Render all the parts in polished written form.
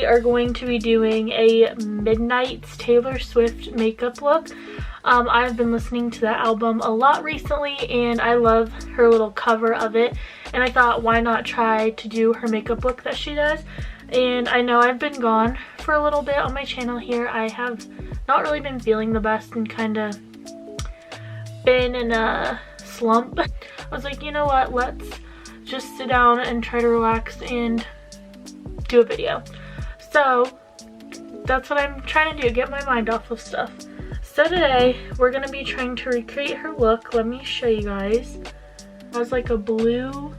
are going to be doing a Midnight's Taylor Swift makeup look. I've been listening to that album a lot recently and I love her little cover of it, and I thought why not try to do her makeup look that she does. And I know I've been gone for a little bit on my channel here. I have not really been feeling the best and kind of been in a slump. I was like, you know what, let's just sit down and try to relax and do a video. So that's what I'm trying to do, get my mind off of stuff. So today we're gonna be trying to recreate her look. Let me show you guys. It has like a blue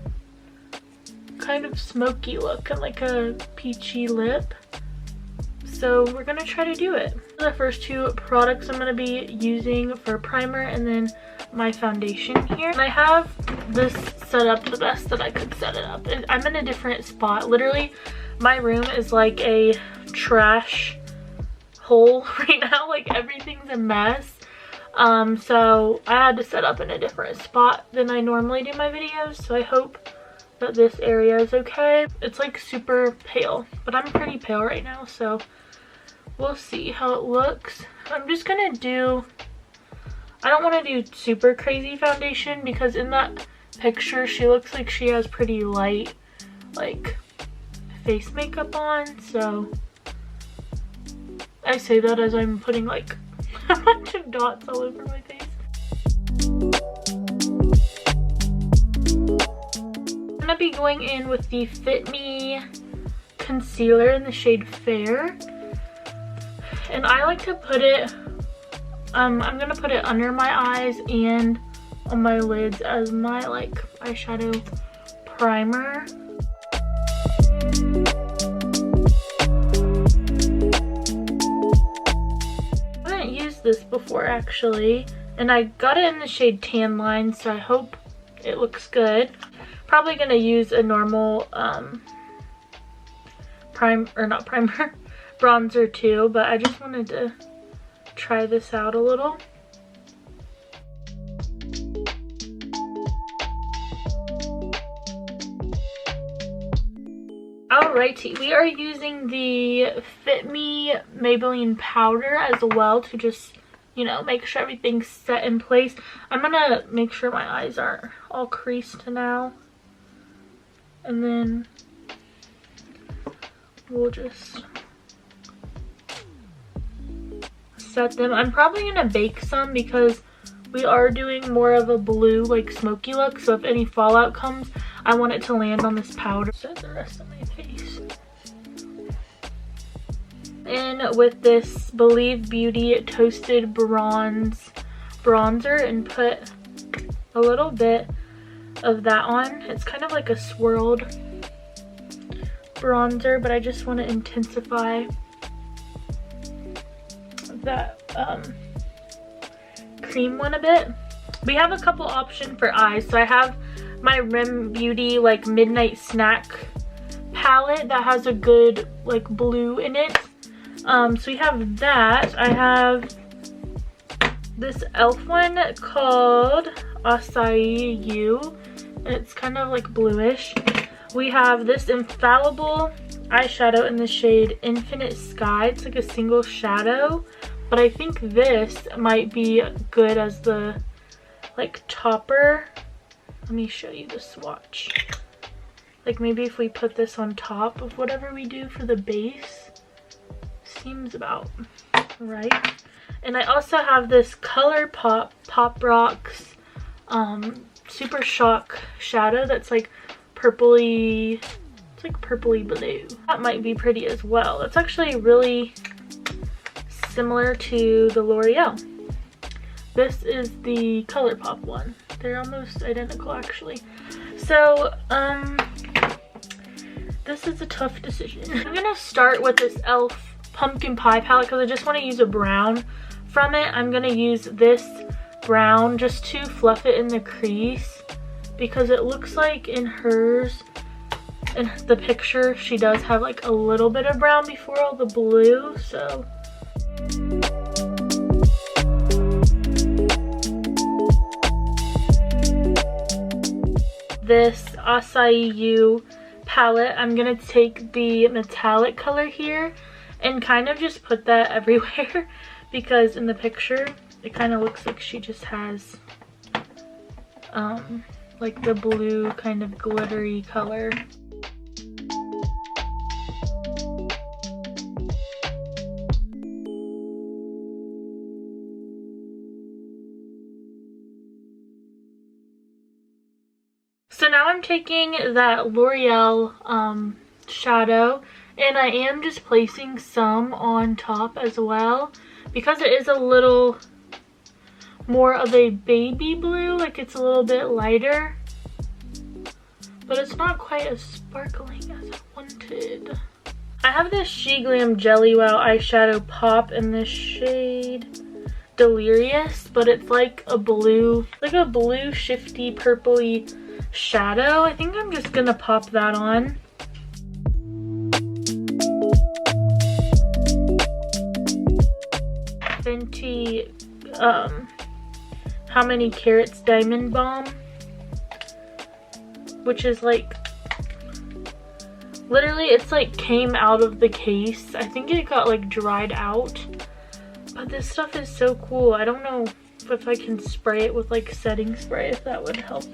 kind of smoky look and like a peachy lip. So we're gonna try to do it. The first two products I'm gonna be using for primer and then my foundation here. And I have this set up the best that I could set it up. And I'm in a different spot. Literally, my room is like a trash hole right now. Like everything's a mess. So I had to set up in a different spot than I normally do my videos. So I hope that this area is okay. It's like super pale, but I'm pretty pale right now, so we'll see how it looks. I'm just gonna do, I don't want to do super crazy foundation because in that picture she looks like she has pretty light like face makeup on. So I say that as I'm putting like a bunch of dots all over my face. I'm gonna be going in with the Fit Me concealer in the shade Fair, and I like to put it I'm gonna put it under my eyes and on my lids as my like eyeshadow primer. I haven't used this before actually, and I got it in the shade Tan Line, so I hope it looks good. Probably gonna use a normal bronzer too, but I just wanted to try this out a little. Alrighty, we are using the Fit Me Maybelline powder as well to just, you know, make sure everything's set in place. I'm gonna make sure my eyes aren't all creased now. And then we'll just set them. I'm probably gonna bake some because we are doing more of a blue like smoky look, so if any fallout comes I want it to land on this powder. Set the rest of my face. And with this Believe Beauty Toasted Bronze bronzer, and put a little bit of that on. It's kind of like a swirled bronzer, but I just want to intensify that cream one a bit. We have a couple options for eyes. So I have my Rim Beauty like Midnight Snack palette that has a good like blue in it. So we have that. I have this e.l.f. one called Acai You, and it's kind of like bluish. We have this Infallible eyeshadow in the shade Infinite Sky. It's like a single shadow, but I think this might be good as the like topper. Let me show you the swatch. Like maybe if we put this on top of whatever we do for the base, seems about right. And I also have this ColourPop Pop Rocks Super Shock shadow that's like purpley, it's like purpley blue. That might be pretty as well. It's actually really similar to the L'Oreal. This is the ColourPop one. They're almost identical actually. So this is a tough decision. I'm gonna start with this e.l.f. Pumpkin Pie palette because I just want to use a brown from it. I'm gonna use this brown just to fluff it in the crease, because it looks like in hers, in the picture, she does have like a little bit of brown before all the blue. So this Acai You palette, I'm gonna take the metallic color here and kind of just put that everywhere because in the picture it kind of looks like she just has like the blue kind of glittery color. So now I'm taking that L'Oreal shadow, and I am just placing some on top as well because it is a little more of a baby blue, like it's a little bit lighter, but it's not quite as sparkling as I wanted. I have this She Glam Jelly Wow eyeshadow pop in this shade Delirious, but it's like a blue shifty purpley shadow. I think I'm just gonna pop that on. Fenty How Many Carats Diamond Balm, which is like literally it's like came out of the case. I think it got like dried out, but this stuff is so cool. I don't know if I can spray it with like setting spray, if that would help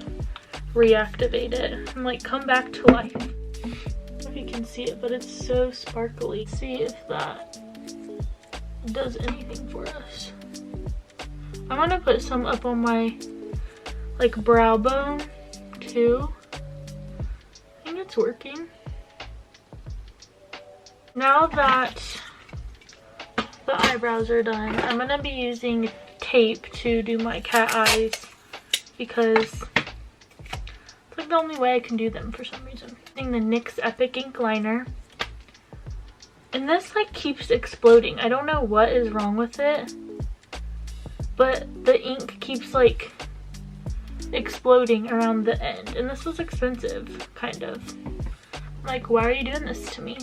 reactivate it and like come back to life. I don't know if you can see it, but it's so sparkly. Let's see if that does anything for us. I'm gonna put some up on my like brow bone too. I think it's working. Now that the eyebrows are done, I'm gonna be using tape to do my cat eyes because it's like the only way I can do them for some reason. Using the NYX Epic Ink Liner. And this like keeps exploding. I don't know what is wrong with it, but the ink keeps like exploding around the end. And this was expensive, kind of. Like, why are you doing this to me?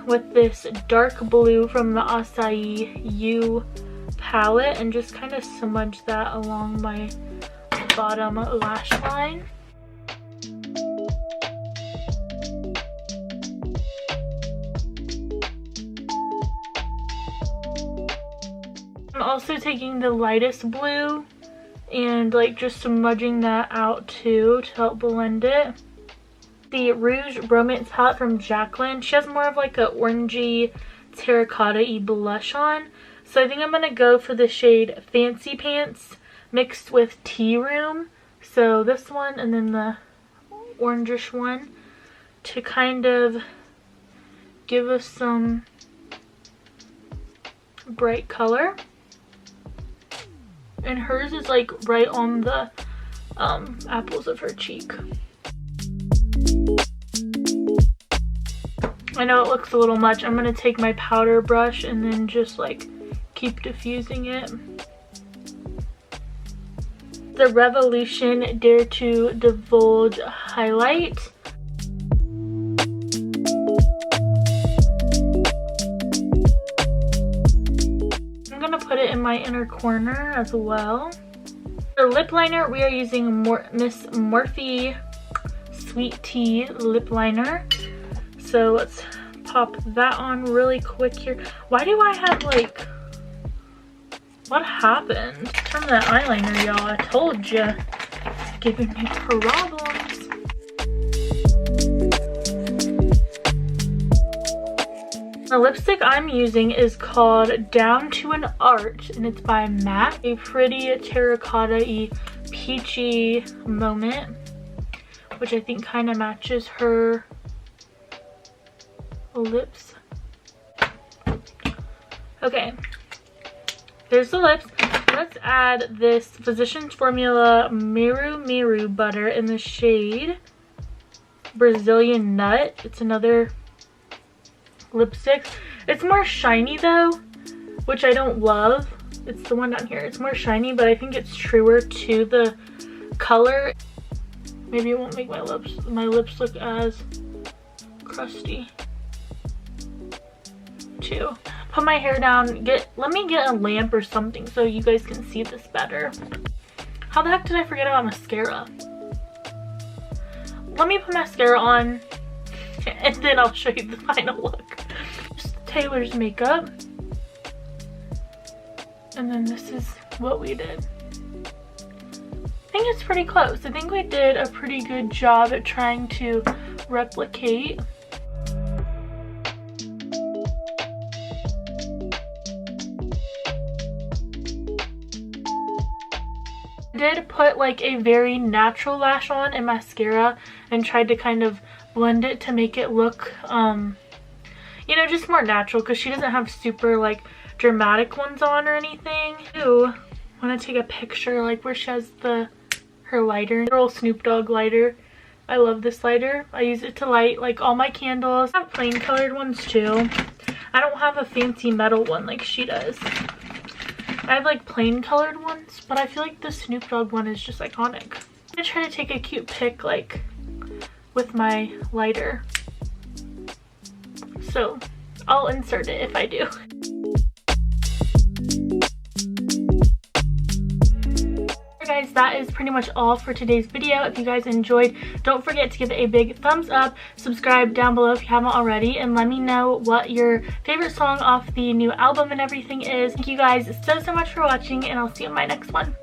With this dark blue from the Acai U palette and just kind of smudge that along my bottom lash line. I'm also taking the lightest blue and like just smudging that out too to help blend it. The Rouge Romance palette from Jaclyn. She has more of like a orangey terracotta-y blush on. So I think I'm going to go for the shade Fancy Pants mixed with Tea Room. So this one and then the orangish one to kind of give us some bright color. And hers is like right on the apples of her cheek. I know it looks a little much. I'm going to take my powder brush and then just like keep diffusing it. The Revolution Dare to Divulge highlight. I'm going to put it in my inner corner as well. For lip liner, we are using Miss Morphe Sweet Tea lip liner. So let's pop that on really quick here. Why do I have like, what happened? From that eyeliner, y'all. I told you. Giving me problems. The lipstick I'm using is called Down to an Art, and it's by MAC. A pretty terracotta-y, peachy moment, which I think kind of matches her lips. Okay, there's the lips. Let's add this Physicians Formula Miru Miru butter in the shade Brazilian Nut. It's another lipstick. It's more shiny though, which I don't love. It's the one down here. It's more shiny, but I think it's truer to the color. Maybe it won't make my lips look as crusty too. Put my hair down. Let me get a lamp or something so you guys can see this better. How the heck did I forget about mascara? Let me put mascara on and then I'll show you the final look. Just Taylor's makeup. And then this is what we did. I think it's pretty close. I think we did a pretty good job at trying to replicate. I did put like a very natural lash on and mascara and tried to kind of blend it to make it look you know, just more natural, because she doesn't have super like dramatic ones on or anything. Ooh, want to take a picture like where she has her lighter, little Snoop Dogg lighter. I love this lighter. I use it to light like all my candles. I have plain colored ones too. I don't have a fancy metal one like she does. I have like plain colored ones, but I feel like the Snoop Dogg one is just iconic. I'm gonna try to take a cute pic like with my lighter. So I'll insert it if I do. Guys, that is pretty much all for today's video. If you guys enjoyed, don't forget to give it a big thumbs up, subscribe down below if you haven't already, and let me know what your favorite song off the new album and everything is. Thank you guys so much for watching, and I'll see you in my next one.